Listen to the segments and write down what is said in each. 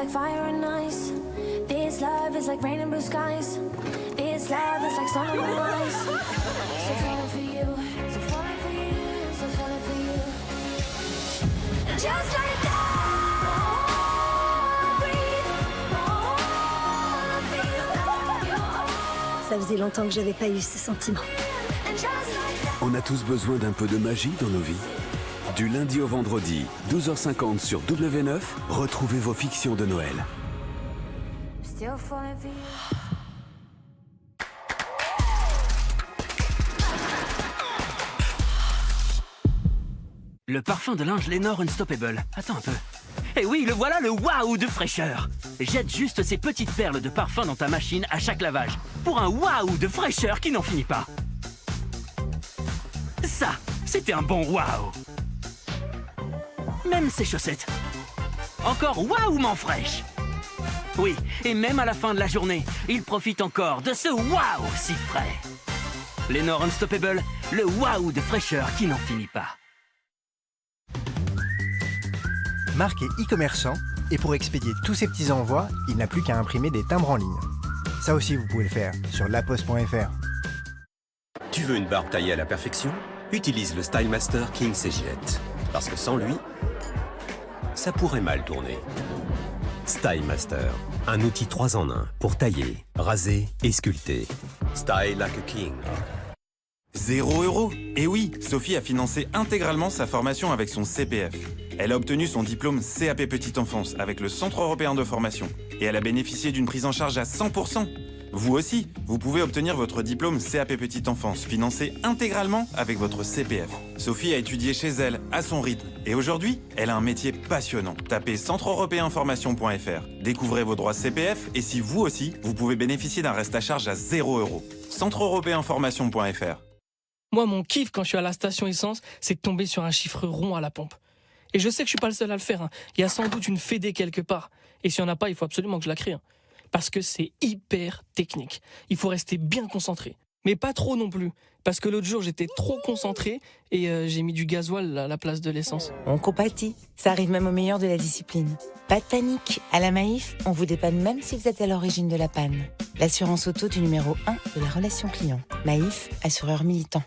like fire and ice. This love is like rain and blue skies. This love is like sun and ice. So falling for you, so falling for you, so falling for you. Just like that. Ça faisait longtemps que j'avais pas eu ce sentiment. On a tous besoin d'un peu de magie dans nos vies. Du lundi au vendredi, 12h50 sur W9, retrouvez vos fictions de Noël. Still falling for you. Le parfum de linge Lénore Unstoppable. Attends un peu. Eh oui, le voilà, le waouh de fraîcheur. Jette juste ces petites perles de parfum dans ta machine à chaque lavage. Pour un waouh de fraîcheur qui n'en finit pas. Ça, c'était un bon waouh. Même ses chaussettes. Encore waouhment fraîches. Oui, et même à la fin de la journée, il profite encore de ce waouh si frais. Lénore Unstoppable, le waouh de fraîcheur qui n'en finit pas. Marc est e-commerçant et pour expédier tous ses petits envois, il n'a plus qu'à imprimer des timbres en ligne. Ça aussi, vous pouvez le faire sur laposte.fr. Tu veux une barbe taillée à la perfection? Utilise le Style Master King Gillette. Parce que sans lui, ça pourrait mal tourner. Style Master, un outil 3 en 1 pour tailler, raser et sculpter. Style like a king. 0 €. Et oui, Sophie a financé intégralement sa formation avec son CPF. Elle a obtenu son diplôme CAP Petite Enfance avec le Centre Européen de Formation. Et elle a bénéficié d'une prise en charge à 100%. Vous aussi, vous pouvez obtenir votre diplôme CAP Petite Enfance financé intégralement avec votre CPF. Sophie a étudié chez elle, à son rythme. Et aujourd'hui, elle a un métier passionnant. Tapez centreeuropéenformation.fr. Découvrez vos droits CPF et si vous aussi, vous pouvez bénéficier d'un reste à charge à 0 €. centreeuropéenformation.fr. Moi, mon kiff quand je suis à la station essence, c'est de tomber sur un chiffre rond à la pompe. Et je sais que je suis pas le seul à le faire. Hein. Il y a sans doute une fédé quelque part. Et s'il n'y en a pas, il faut absolument que je la crée. Hein. Parce que c'est hyper technique. Il faut rester bien concentré. Mais pas trop non plus. Parce que l'autre jour, j'étais trop concentré et j'ai mis du gasoil à la place de l'essence. On compatit. Ça arrive même au meilleur de la discipline. Pas de panique. À la Maïf, on vous dépanne même si vous êtes à l'origine de la panne. L'assurance auto du numéro 1 de la relation client. Maïf, assureur militant.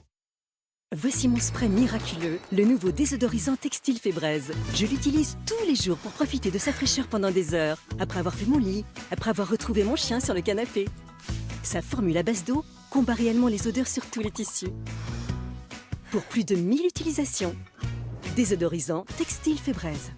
Voici mon spray miraculeux, le nouveau désodorisant Textile Fébraise. Je l'utilise tous les jours pour profiter de sa fraîcheur pendant des heures, après avoir fait mon lit, après avoir retrouvé mon chien sur le canapé. Sa formule à base d'eau combat réellement les odeurs sur tous les tissus. Pour plus de 1000 utilisations, désodorisant Textile Fébraise.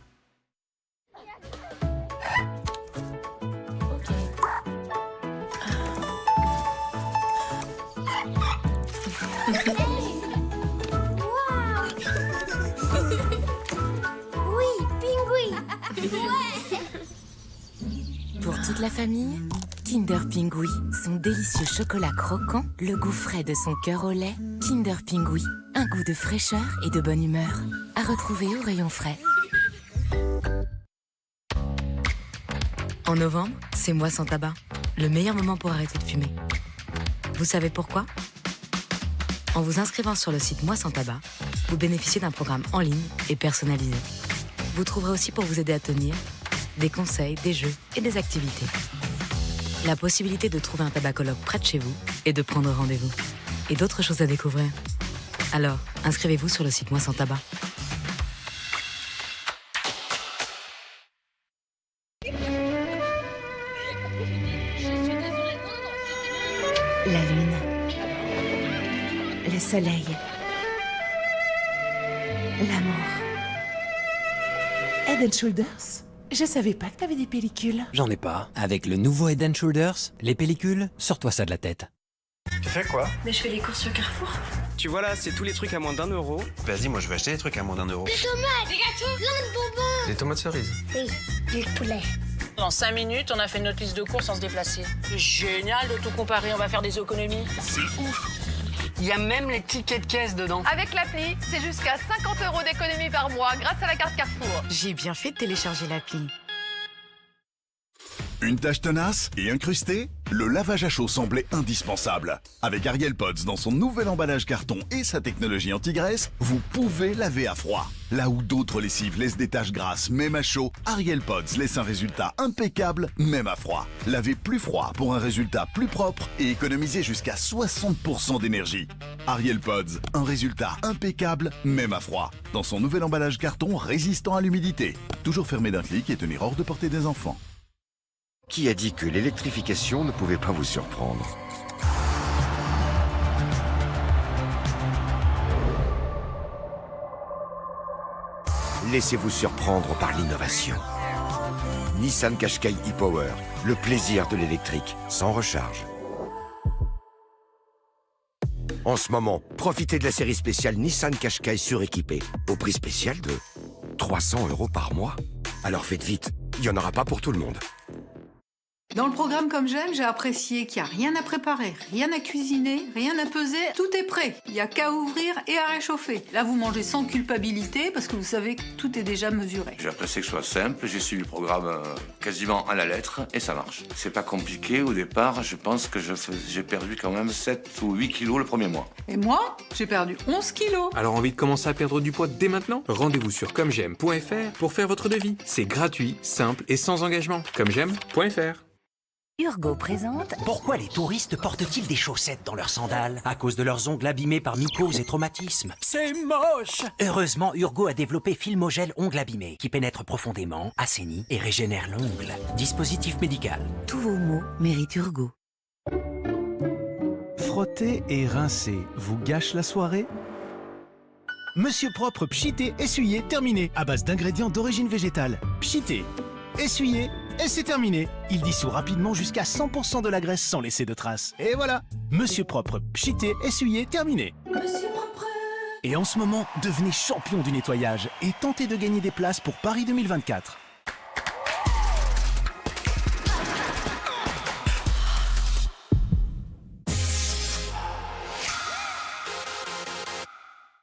Pour toute la famille, Kinder Pingui, son délicieux chocolat croquant, le goût frais de son cœur au lait. Kinder Pingui, un goût de fraîcheur et de bonne humeur. À retrouver au rayon frais. En novembre, c'est Mois sans tabac, le meilleur moment pour arrêter de fumer. Vous savez pourquoi? En vous inscrivant sur le site Moi sans tabac, vous bénéficiez d'un programme en ligne et personnalisé. Vous trouverez aussi pour vous aider à tenir des conseils, des jeux et des activités. La possibilité de trouver un tabacologue près de chez vous et de prendre rendez-vous. Et d'autres choses à découvrir. Alors, inscrivez-vous sur le site Moi sans tabac. La lune. Le soleil. L'amour. Head & Shoulders? Je savais pas que t'avais des pellicules. J'en ai pas. Avec le nouveau Head & Shoulders, les pellicules, sors-toi ça de la tête. Tu fais quoi? Mais je fais les courses au Carrefour. Tu vois là, c'est tous les trucs à moins d'1 €. Vas-y, moi je vais acheter des trucs à moins d'1 €. Des tomates, des gâteaux, plein de bonbons. Des tomates cerises. Oui, du poulet. En 5 minutes, on a fait notre liste de courses sans se déplacer. C'est génial de tout comparer, on va faire des économies. C'est ouf. Il y a même les tickets de caisse dedans. Avec l'appli, c'est jusqu'à 50 € d'économie par mois grâce à la carte Carrefour. J'ai bien fait de télécharger l'appli. Une tâche tenace et incrustée? Le lavage à chaud semblait indispensable. Avec Ariel Pods dans son nouvel emballage carton et sa technologie anti-graisse, vous pouvez laver à froid. Là où d'autres lessives laissent des taches grasses même à chaud, Ariel Pods laisse un résultat impeccable même à froid. Lavez plus froid pour un résultat plus propre et économisez jusqu'à 60% d'énergie. Ariel Pods, un résultat impeccable même à froid. Dans son nouvel emballage carton résistant à l'humidité. Toujours fermé d'un clic et tenir hors de portée des enfants. Qui a dit que l'électrification ne pouvait pas vous surprendre? Laissez-vous surprendre par l'innovation. Nissan Qashqai e-Power, le plaisir de l'électrique, sans recharge. En ce moment, profitez de la série spéciale Nissan Qashqai suréquipée, au prix spécial de 300 € par mois. Alors faites vite, il n'y en aura pas pour tout le monde. Dans le programme Comme J'aime, j'ai apprécié qu'il n'y a rien à préparer, rien à cuisiner, rien à peser, tout est prêt. Il n'y a qu'à ouvrir et à réchauffer. Là, vous mangez sans culpabilité parce que vous savez que tout est déjà mesuré. J'ai apprécié que ce soit simple, j'ai suivi le programme quasiment à la lettre et ça marche. C'est pas compliqué, au départ, je pense que j'ai perdu quand même 7 ou 8 kilos le premier mois. Et moi, j'ai perdu 11 kilos. Alors envie de commencer à perdre du poids dès maintenant? Rendez-vous sur commej'aime.fr pour faire votre devis. C'est gratuit, simple et sans engagement. commej'aime.fr. Urgo présente. Pourquoi les touristes portent-ils des chaussettes dans leurs sandales? À cause de leurs ongles abîmés par mycoses et traumatismes. C'est moche! Heureusement, Urgo a développé Filmogel ongles abîmés, qui pénètre profondément, assainit et régénère l'ongle. Dispositif médical. Tous vos maux méritent Urgo. Frotter et rincer vous gâche la soirée? Monsieur Propre Pchité essuyé terminé à base d'ingrédients d'origine végétale. Pchité, essuyez et c'est terminé. Il dissout rapidement jusqu'à 100% de la graisse sans laisser de traces. Et voilà, Monsieur Propre Pchité essuyé terminé. Monsieur Propre. Et en ce moment, devenez champion du nettoyage et tentez de gagner des places pour Paris 2024.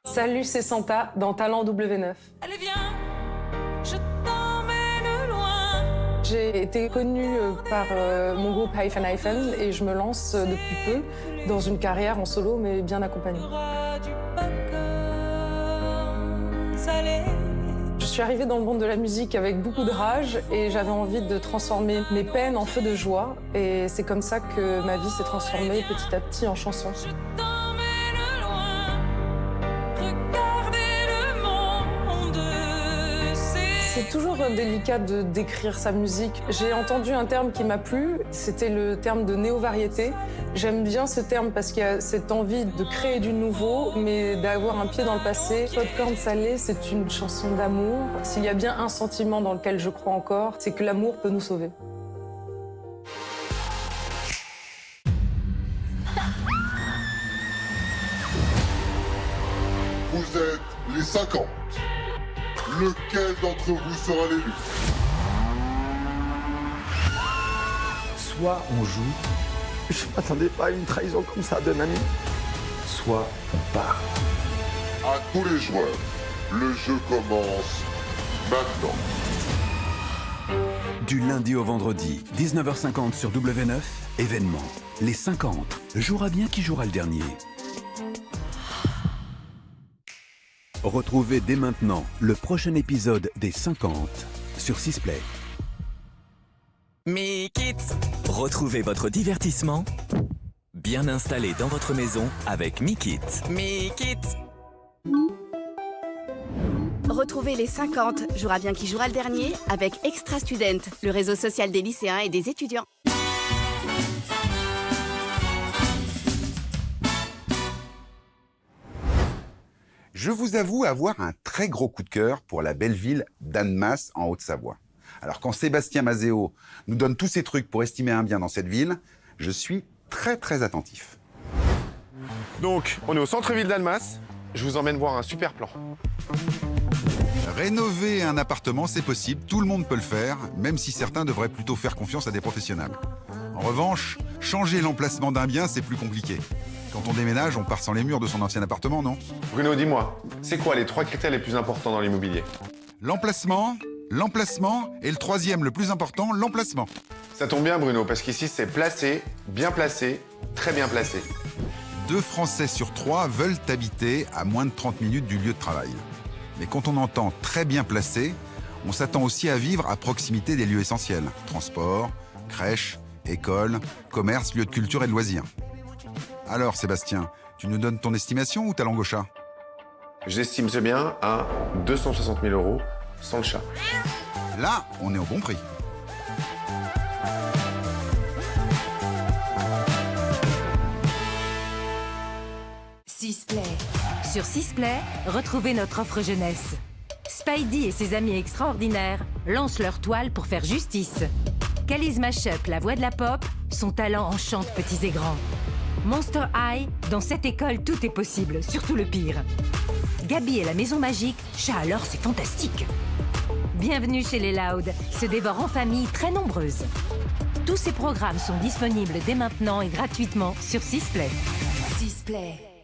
Salut, c'est Santa dans Talent W9. Allez, viens, je t'emmène loin. J'ai été connue par mon groupe Hyphen Hyphen et je me lance depuis peu dans une carrière en solo mais bien accompagnée. Je suis arrivée dans le monde de la musique avec beaucoup de rage et j'avais envie de transformer mes peines en feu de joie et c'est comme ça que ma vie s'est transformée petit à petit en chanson. C'est toujours délicat de décrire sa musique. J'ai entendu un terme qui m'a plu, c'était le terme de néo-variété. J'aime bien ce terme parce qu'il y a cette envie de créer du nouveau, mais d'avoir un pied dans le passé. Popcorn salé, c'est une chanson d'amour. S'il y a bien un sentiment dans lequel je crois encore, c'est que l'amour peut nous sauver. Vous êtes les 50. Lequel d'entre vous sera l'élu? Soit on joue, je m'attendais pas à une trahison comme ça d'un ami, soit on part. À tous les joueurs, le jeu commence maintenant. Du lundi au vendredi, 19h50 sur W9, événement. Les 50. Jouera bien qui jouera le dernier. Retrouvez dès maintenant le prochain épisode des 50 sur Sisplay. Mikit. Retrouvez votre divertissement bien installé dans votre maison avec Mikit. Mikit. Retrouvez les 50, jouera bien qui jouera le dernier, avec Extra Student, le réseau social des lycéens et des étudiants. Je vous avoue avoir un très gros coup de cœur pour la belle ville d'Annemasse en Haute-Savoie. Alors quand Sébastien Mazéo nous donne tous ces trucs pour estimer un bien dans cette ville, je suis très attentif. Donc, on est au centre-ville d'Annemasse. Je vous emmène voir un super plan. Rénover un appartement, c'est possible, tout le monde peut le faire, même si certains devraient plutôt faire confiance à des professionnels. En revanche, changer l'emplacement d'un bien, c'est plus compliqué. Quand on déménage, on part sans les murs de son ancien appartement, non? Bruno, dis-moi, c'est quoi les 3 critères les plus importants dans l'immobilier? L'emplacement, et le troisième, le plus important, l'emplacement. Ça tombe bien Bruno, parce qu'ici c'est placé, bien placé, très bien placé. 2 Français sur 3 veulent habiter à moins de 30 minutes du lieu de travail. Mais quand on entend très bien placé, on s'attend aussi à vivre à proximité des lieux essentiels. Transport, crèche, école, commerce, lieu de culture et de loisirs. Alors Sébastien, tu nous donnes ton estimation ou ta langue au chat? J'estime ce bien à 260 000 € sans le chat. Là, on est au bon prix. Sisplay. Sur Sisplay, retrouvez notre offre jeunesse. Spidey et ses amis extraordinaires lancent leur toile pour faire justice. Kali's Mashup, la voix de la pop, son talent enchante petits et grands. Monster High, dans cette école tout est possible, surtout le pire. Gabi et la maison magique, chat alors c'est fantastique. Bienvenue chez les Loud, se dévorent en famille très nombreuses. Tous ces programmes sont disponibles dès maintenant et gratuitement sur Sisplay. Sisplay.